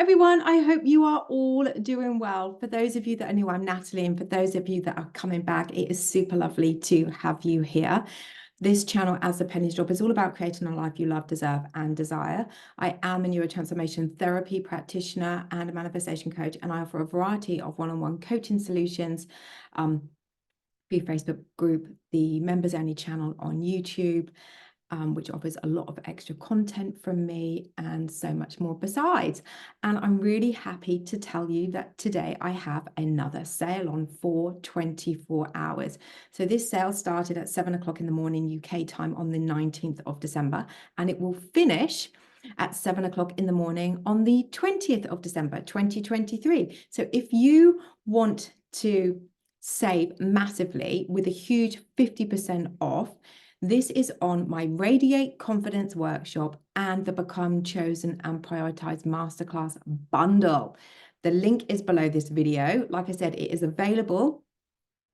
everyone, I hope you are all doing well. For those of you that are new, I'm Natalie, and for those of you that are coming back, it is super lovely to have you here. This channel, As the Pennies Drop, is all about creating a life you love, deserve, and desire. I am a neurotransformation therapy practitioner and a manifestation coach, and I offer a variety of one-on-one coaching solutions through Facebook group, the members only channel on YouTube, which offers a lot of extra content from me and so much more besides. And I'm really happy to tell you that today I have another sale on for 24 hours. So this sale started at 7 o'clock in the morning UK time on the 19th of December, and it will finish at 7 o'clock in the morning on the 20th of December, 2023. So if you want to save massively with a huge 50% off, this is on my Radiate Confidence Workshop and the Become Chosen and Prioritized Masterclass bundle. The link is below this video. Like I said, it is available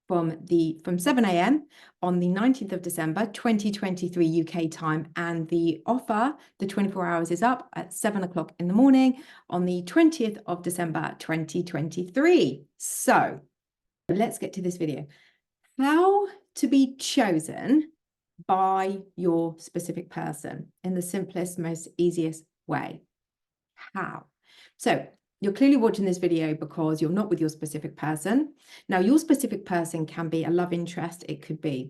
from 7 a.m. on the 19th of December, 2023 UK time. And the offer, the 24 hours, is up at 7 o'clock in the morning on the 20th of December, 2023. So let's get to this video. How to be chosen by your specific person in the simplest, most easiest way. How? So you're clearly watching this video because you're not with your specific person. Now, your specific person can be a love interest. It could be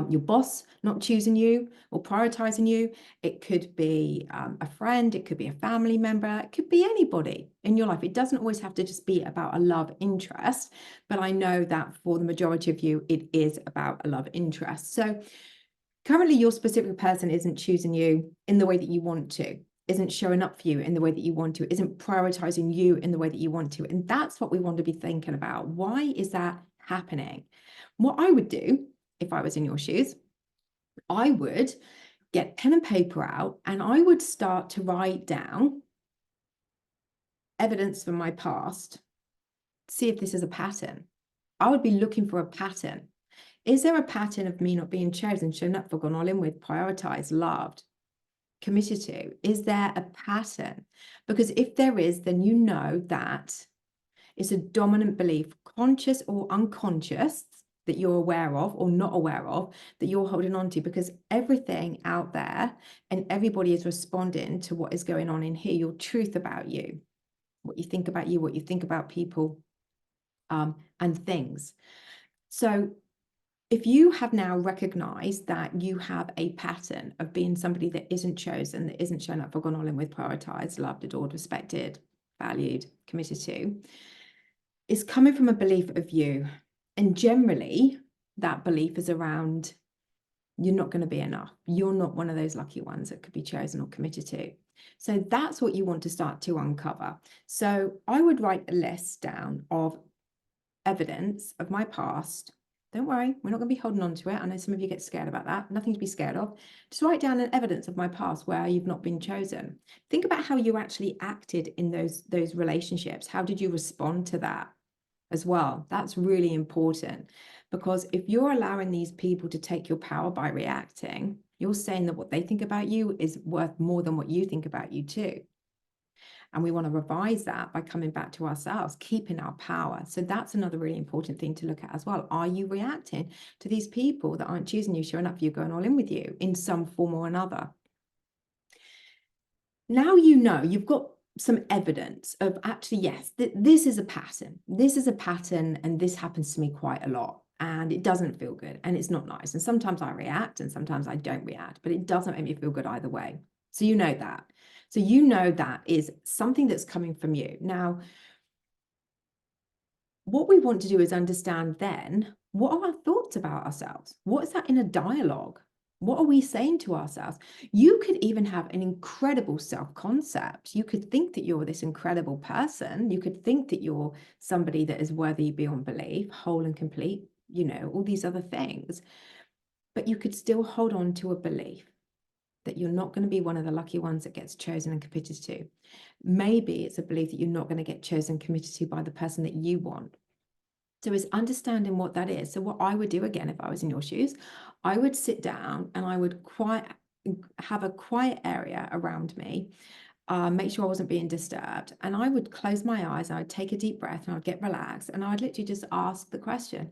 your boss not choosing you or prioritizing you. It could be a friend. It could be a family member. It could be anybody in your life. It doesn't always have to just be about a love interest, but I know that for the majority of you, it is about a love interest. So currently your specific person isn't choosing you in the way that you want to, isn't showing up for you in the way that you want to, isn't prioritizing you in the way that you want to. And that's what we want to be thinking about. Why is that happening? What I would do if I was in your shoes, I would get pen and paper out and I would start to write down evidence from my past, see if this is a pattern. I would be looking for a pattern. Is there a pattern of me not being chosen, shown up for, gone all in with, prioritized, loved, committed to? Is there a pattern? Because if there is, then you know that it's a dominant belief, conscious or unconscious, that you're aware of or not aware of, that you're holding on to, because everything out there and everybody is responding to what is going on in here, your truth about you, what you think about you, what you think about people, and things. So if you have now recognized that you have a pattern of being somebody that isn't chosen, that isn't shown up for, gone all in with, prioritized, loved, adored, respected, valued, committed to, it's coming from a belief of you. And generally, that belief is around you're not going to be enough. You're not one of those lucky ones that could be chosen or committed to. So that's what you want to start to uncover. So I would write a list down of evidence of my past. Don't worry, we're not going to be holding on to it. I know some of you get scared about that. Nothing to be scared of. Just write down an evidence of my past where you've not been chosen. Think about how you actually acted in those relationships. How did you respond to that as well? That's really important, because if you're allowing these people to take your power by reacting, you're saying that what they think about you is worth more than what you think about you too. And we want to revise that by coming back to ourselves, keeping our power. So that's another really important thing to look at as well. Are you reacting to these people that aren't choosing you, showing up for you, going all in with you in some form or another? Now you know you've got some evidence of actually, yes, this is a pattern. This is a pattern, and this happens to me quite a lot. And it doesn't feel good and it's not nice. And sometimes I react and sometimes I don't react, but it doesn't make me feel good either way. So you know that. So you know that is something that's coming from you. Now, what we want to do is understand then, what are our thoughts about ourselves? What is that in a dialogue? What are we saying to ourselves? You could even have an incredible self-concept. You could think that you're this incredible person. You could think that you're somebody that is worthy beyond belief, whole and complete, all these other things. But you could still hold on to a belief that you're not going to be one of the lucky ones that gets chosen and committed to. Maybe it's a belief that you're not going to get chosen and committed to by the person that you want. So it's understanding what that is. So what I would do, again, if I was in your shoes, I would sit down and I would have a quiet area around me. make sure I wasn't being disturbed. And I would close my eyes and I'd take a deep breath and I'd get relaxed. And I'd literally just ask the question,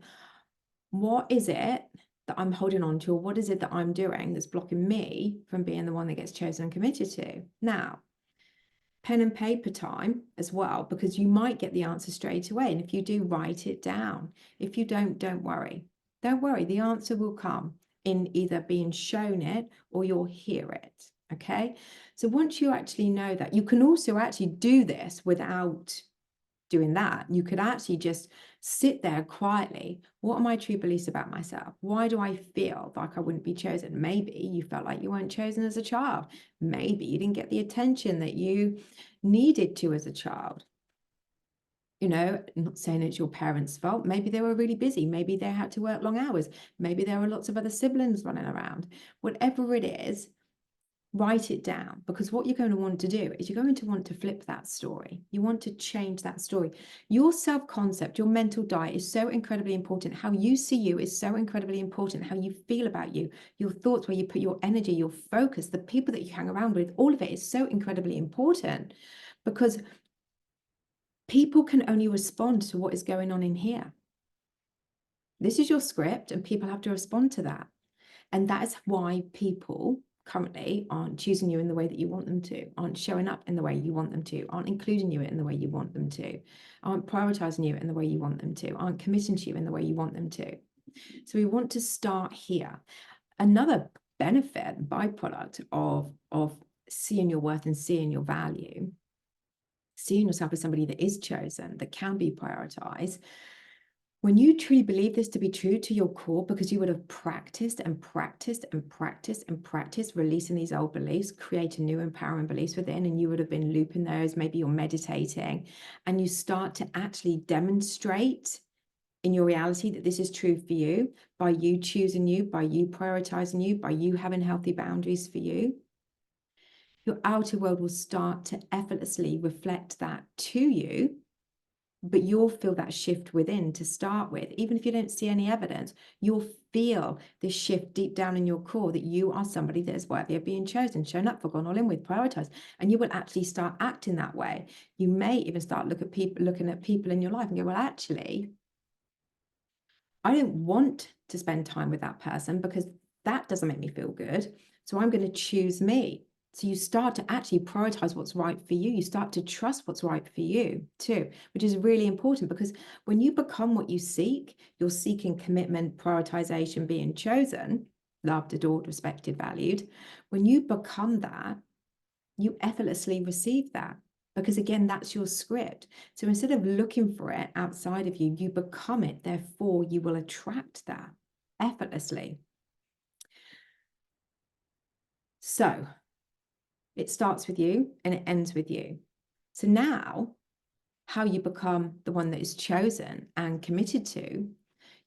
what is it that I'm holding on to? Or what is it that I'm doing that's blocking me from being the one that gets chosen and committed to? Now, pen and paper time as well, because you might get the answer straight away. And if you do, write it down. If you don't worry. Don't worry, the answer will come in either being shown it or you'll hear it. Okay. So once you actually know that, you can also actually do this without doing that. You could actually just sit there quietly. What are my true beliefs about myself? Why do I feel like I wouldn't be chosen? Maybe you felt like you weren't chosen as a child. Maybe you didn't get the attention that you needed to as a child. You know, not saying it's your parents' fault. Maybe they were really busy. Maybe they had to work long hours. Maybe there were lots of other siblings running around. Whatever it is, write it down, because what you're going to want to do is you're going to want to flip that story. You want to change that story. Your self-concept, your mental diet is so incredibly important. How you see you is so incredibly important. How you feel about you, your thoughts, where you put your energy, your focus, the people that you hang around with, all of it is so incredibly important, because people can only respond to what is going on in here. This is your script and people have to respond to that. And that is why people currently aren't choosing you in the way that you want them to, aren't showing up in the way you want them to, aren't including you in the way you want them to, aren't prioritizing you in the way you want them to, aren't committing to you in the way you want them to. So we want to start here. Another benefit, byproduct of seeing your worth and seeing your value, seeing yourself as somebody that is chosen, that can be prioritized. When you truly believe this to be true to your core, because you would have practiced and practiced and practiced and practiced releasing these old beliefs, creating new empowering beliefs within, and you would have been looping those, maybe you're meditating, and you start to actually demonstrate in your reality that this is true for you by you choosing you, by you prioritizing you, by you having healthy boundaries for you. Your outer world will start to effortlessly reflect that to you. But you'll feel that shift within to start with. Even if you don't see any evidence, you'll feel this shift deep down in your core that you are somebody that is worthy of being chosen, shown up for, gone all in with, prioritized. And you will actually start acting that way. You may even start looking at people in your life and go, well, actually, I don't want to spend time with that person because that doesn't make me feel good. So I'm going to choose me. So you start to actually prioritize what's right for you. You start to trust what's right for you too, which is really important, because when you become what you seek, you're seeking commitment, prioritization, being chosen, loved, adored, respected, valued. When you become that, you effortlessly receive that, because again, that's your script. So instead of looking for it outside of you, you become it. Therefore, you will attract that effortlessly. So it starts with you and it ends with you. So now, how you become the one that is chosen and committed to,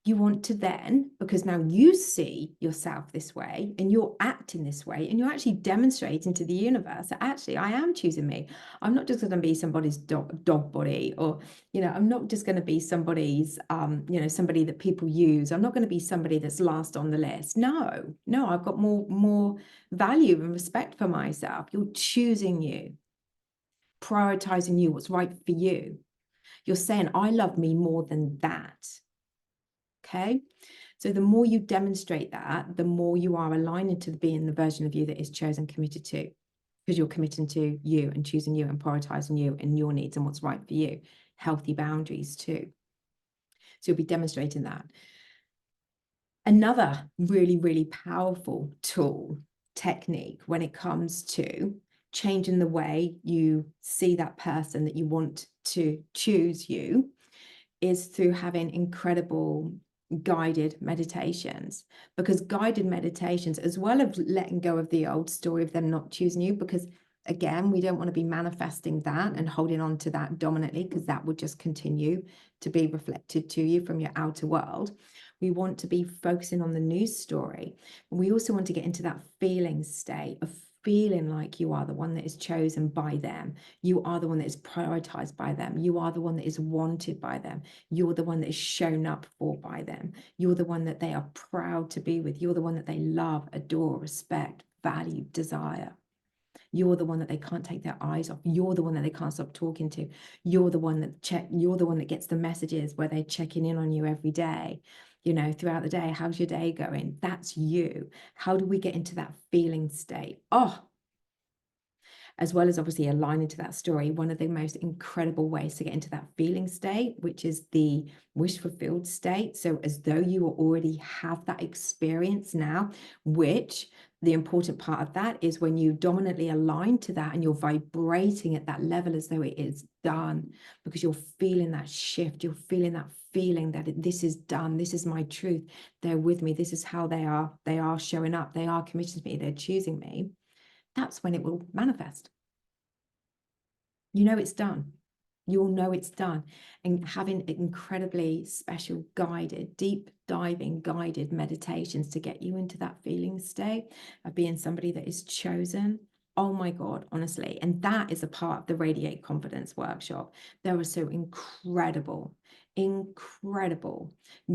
you want to then, because now you see yourself this way and you're acting this way and you're actually demonstrating to the universe that actually I am choosing me. I'm not just going to be somebody's dog body, or, you know, I'm not just going to be somebody's, somebody that people use. I'm not going to be somebody that's last on the list. No, I've got more value and respect for myself. You're choosing you, prioritizing you, what's right for you. You're saying, I love me more than that. Okay. So the more you demonstrate that, the more you are aligning to being the version of you that is chosen, committed to, because you're committing to you and choosing you and prioritizing you and your needs and what's right for you. Healthy boundaries too. So you'll be demonstrating that. Another really, really powerful tool, technique, when it comes to changing the way you see that person that you want to choose you, is through having incredible guided meditations. Because guided meditations, as well as letting go of the old story of them not choosing you, because again, we don't want to be manifesting that and holding on to that dominantly, because that would just continue to be reflected to you from your outer world. We want to be focusing on the new story. We also want to get into that feeling state of feeling like you are the one that is chosen by them. You are the one that is prioritized by them. You are the one that is wanted by them. You're the one that is shown up for by them. You're the one that they are proud to be with. You're the one that they love, adore, respect, value, desire. You're the one that they can't take their eyes off. You're the one that they can't stop talking to. You're the one that gets the messages where they're checking in on you every day, you know, throughout the day. How's your day going? That's you. How do we get into that feeling state? Oh, as well as obviously aligning to that story, one of the most incredible ways to get into that feeling state, which is the wish fulfilled state. So as though you already have that experience now, which the important part of that is when you dominantly align to that and you're vibrating at that level as though it is done, because you're feeling that shift, you're feeling that feeling that this is done, this is my truth, they're with me, this is how they are showing up, they are committed to me, they're choosing me. That's when it will manifest. You know it's done. You'll know it's done. And having incredibly special guided, deep diving guided meditations to get you into that feeling state of being somebody that is chosen. Oh my God, honestly. And that is a part of the Radiate Confidence workshop. There are so incredible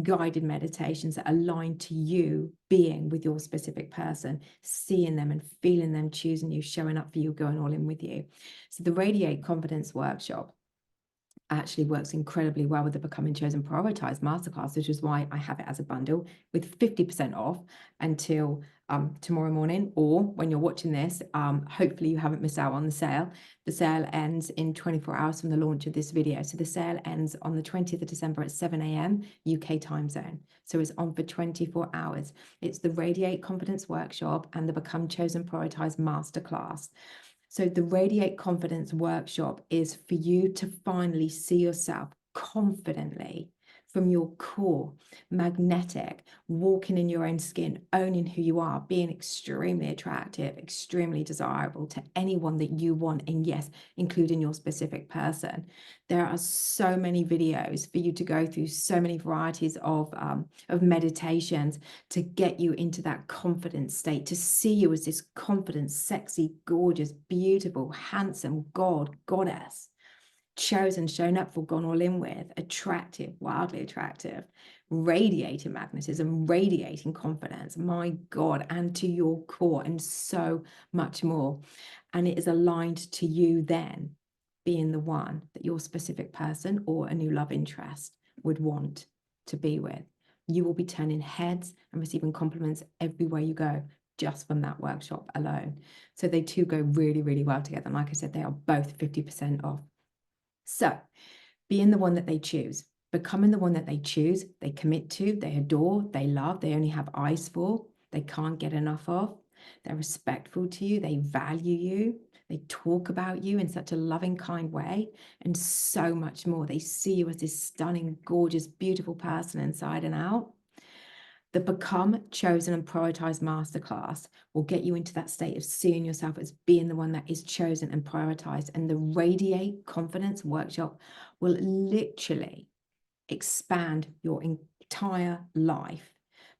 guided meditations that align to you being with your specific person, seeing them and feeling them, choosing you, showing up for you, going all in with you. So the Radiate Confidence workshop actually works incredibly well with the Becoming Chosen Prioritized Masterclass, which is why I have it as a bundle with 50% off until tomorrow morning, or when you're watching this, hopefully you haven't missed out on the sale. The sale ends in 24 hours from the launch of this video. So the sale ends on the 20th of December at 7 a.m. UK time zone. So it's on for 24 hours. It's the Radiate Confidence Workshop and the Become Chosen Prioritized Masterclass. So the Radiate Confidence workshop is for you to finally see yourself confidently from your core, magnetic, walking in your own skin, owning who you are, being extremely attractive, extremely desirable to anyone that you want, and yes, including your specific person. There are so many videos for you to go through, so many varieties of meditations to get you into that confident state, to see you as this confident, sexy, gorgeous, beautiful, handsome goddess, chosen, shown up for, gone all in with, attractive, wildly attractive, radiating magnetism, radiating confidence, my God, and to your core, and so much more. And it is aligned to you then being the one that your specific person or a new love interest would want to be with. You will be turning heads and receiving compliments everywhere you go, just from that workshop alone. So they two go really, really well together. And like I said, they are both 50% off. So being the one that they choose, becoming the one that they choose, they commit to, they adore, they love, they only have eyes for, they can't get enough of, they're respectful to you, they value you, they talk about you in such a loving, kind way, and so much more. They see you as this stunning, gorgeous, beautiful person inside and out. The Become Chosen and Prioritized Masterclass will get you into that state of seeing yourself as being the one that is chosen and prioritized. And the Radiate Confidence Workshop will literally expand your entire life,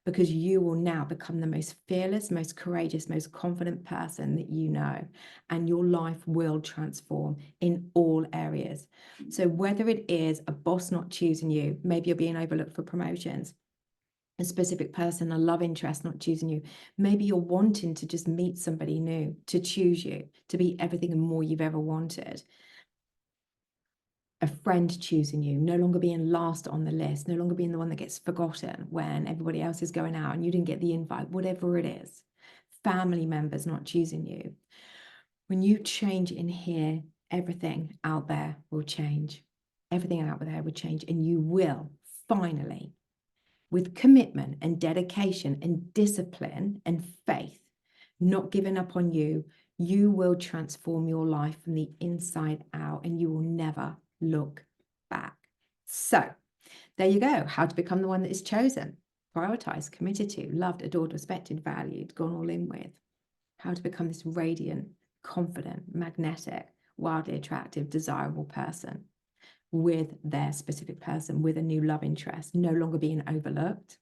because you will now become the most fearless, most courageous, most confident person that you know, and your life will transform in all areas. So whether it is a boss not choosing you, maybe you're being overlooked for promotions, a specific person, a love interest not choosing you. Maybe you're wanting to just meet somebody new, to choose you, to be everything and more you've ever wanted. A friend choosing you, no longer being last on the list, no longer being the one that gets forgotten when everybody else is going out and you didn't get the invite, whatever it is. Family members not choosing you. When you change in here, everything out there will change. Everything out there will change, and you will finally, with commitment and dedication and discipline and faith, not giving up on you, you will transform your life from the inside out, and you will never look back. So there you go. How to become the one that is chosen, prioritized, committed to, loved, adored, respected, valued, gone all in with. How to become this radiant, confident, magnetic, wildly attractive, desirable person with their specific person, with a new love interest, no longer being overlooked.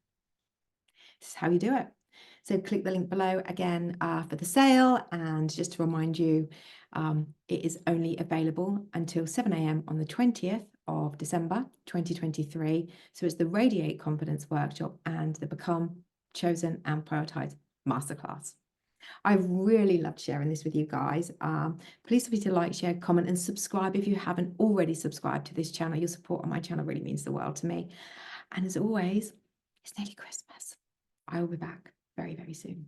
This is how you do it. So click the link below again for the sale. And just to remind you, it is only available until 7 a.m. on the 20th of December, 2023. So it's the Radiate Confidence Workshop and the Become Chosen and Prioritized Masterclass. I've really loved sharing this with you guys. Please feel free to like, share, comment, and subscribe if you haven't already subscribed to this channel. Your support on my channel really means the world to me. And as always, it's nearly Christmas. I will be back very, very soon.